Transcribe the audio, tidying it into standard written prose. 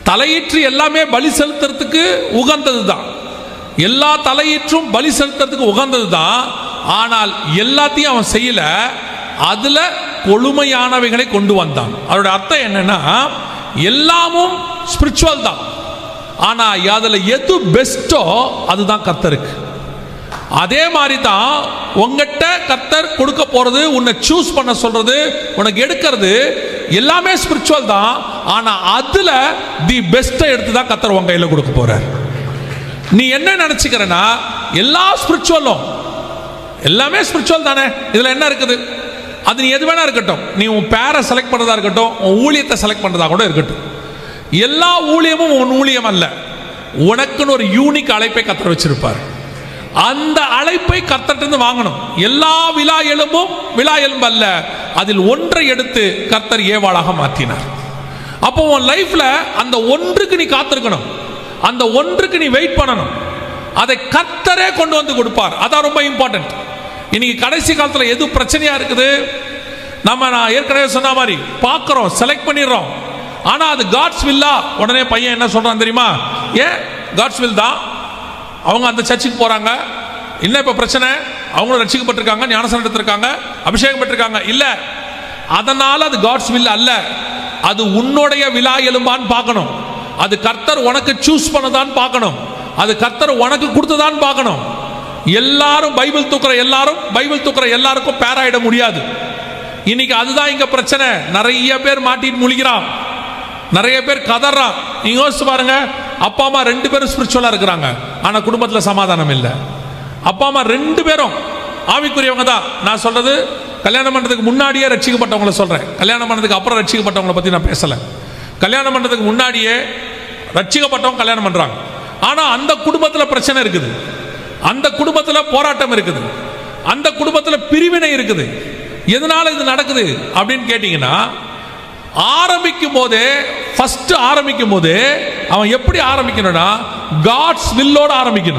தலையீற்று எல்லாமே பலி செலுத்துறதுக்கு உகந்தது தான், எல்லா தலையீற்றும் பலி செலுத்துறதுக்கு உகந்தது தான். ஆனால் எல்லாத்தையும் அவன் செய்யல, அதுல கொழுமையானவைகளை கொண்டு வந்தான். அதோட அர்த்தம் என்னன்னா, எல்லாமும் ஸ்பிரிச்சுவல் தான், ஆனா அதுல எது பெஸ்டோ அதுதான் கர்த்தருக்கு. அதே மாதிரி தான் உங்ககிட்ட கர்த்தர் கொடுக்க போறது, உன்னை சூஸ் பண்ண சொல்றது, உனக்கு எடுக்கிறது எல்லாமே ஸ்பிரிச்சுவல் தான். ஆனா அதுல தி பெஸ்ட்டை எடுத்து தான் கர்த்தர் உங்க கையில கொடுக்க போறார். நீ என்ன நினைச்சுக்கிறனா, எல்லா ஸ்பிரிச்சுவலும் எல்லாமே ஸ்பிரிச்சுவல் தானே, இதுல என்ன இருக்குது, அது நீ எது வேணா இருக்கட்டும், நீ உன் பேரை செலக்ட் பண்றதா இருக்கட்டும், உன் ஊழியத்தை செலக்ட் பண்றதா கூட இருக்கட்டும், எல்லா ஊழியமும் உன் ஊழியம் அல்ல. உனக்குன்னு ஒரு யூனிக் அழைப்பை கர்த்தர் வச்சிருப்பார். அந்த அழைப்பை கர்த்தர்கிட்ட வாங்கணும். எல்லா விழா எலும்பும் விழா எலும்பு அல்ல, அதில் ஒன்றை எடுத்து கர்த்தர் ஏவாளாக மாற்றினார். அப்போ உன் லைஃப்ல அந்த ஒன்றுக்கு நீ காத்திருக்கணும், அந்த ஒன்றுக்கு நீ வெயிட் பண்ணணும். அதை கர்த்தரே கொண்டு வந்து கொடுப்பார். அதான் ரொம்ப இம்பார்ட்டன்ட். இன்னைக்கு கடைசி காலத்தில் எது பிரச்சனையா இருக்குது, நான் ஏற்கனவே சொன்ன மாதிரி பார்க்கிறோம், செலக்ட் பண்ணிடுறோம், ஆனா அது காட்ஸ் வில்லா. உடனே பையன் என்ன சொல்றான் தெரியுமா, ஏன் காட்ஸ் வில் தான், அவங்க அந்த சர்ச்சுக்கு போறாங்க, என்ன இப்ப பிரச்சனை, அவங்களும் ரட்சிக்கப்பட்டிருக்காங்க, ஞானஸ்நானம் எடுத்திருக்காங்க, அபிஷேகம் பெற்றிருக்காங்க, இல்ல அதனால அது காட்ஸ் வில் அல்ல. அது உன்னுடைய விழா எலும்பான்னு பார்க்கணும், அது கர்த்தர் உனக்கு சூஸ் பண்ணதான் பார்க்கணும், அது கர்த்தர் உனக்கு கொடுத்ததான் பார்க்கணும். எல்லாரும் பைபிள் தூக்குற எல்லாரும் பைபிள் தூக்குற எல்லாருக்கும் பேராயிட முடியாது. இன்னைக்கு அதுதான் இங்க பிரச்சனை. நிறைய பேர் மாட்டிட்டு முழிக்கிறான், நிறைய பேர் கதறான். நீங்க யோசிச்சு பாருங்க, அப்பா அம்மா 2 பேரும் ஸ்பிரிச்சுவலா இருக்கிறாங்க, ஆனா குடும்பத்தில் சமாதானம் இல்லை. அப்பா அம்மா 2 பேரும் ஆவிக்குரியவங்க தான். நான் சொல்றது கல்யாணம் பண்றதுக்கு முன்னாடியே ரட்சிக்கப்பட்டவங்களை சொல்றேன், கல்யாணம் பண்ணதுக்கு அப்புறம் ரட்சிக்கப்பட்டவங்களை பத்தி நான் பேசல. கல்யாணம் பண்றதுக்கு முன்னாடியே ரட்சிக்கப்பட்டவங்க கல்யாணம் பண்றாங்க, ஆனா அந்த குடும்பத்தில் பிரச்சனை இருக்குது, அந்த குடும்பத்தில் போராட்டம் இருக்குது, அந்த குடும்பத்தில் பிரிவினை இருக்குது. எதனால இது நடக்குது அப்படின்னு கேட்டீங்கன்னா, ஆரம்பிக்கும் போதே ஃபர்ஸ்ட் ஆரம்பிக்கும் போதே அவன் எப்படி ஆரம்பிக்கணும்னா, காட்ஸ் வில்லோட ஆரம்பிக்கணும்.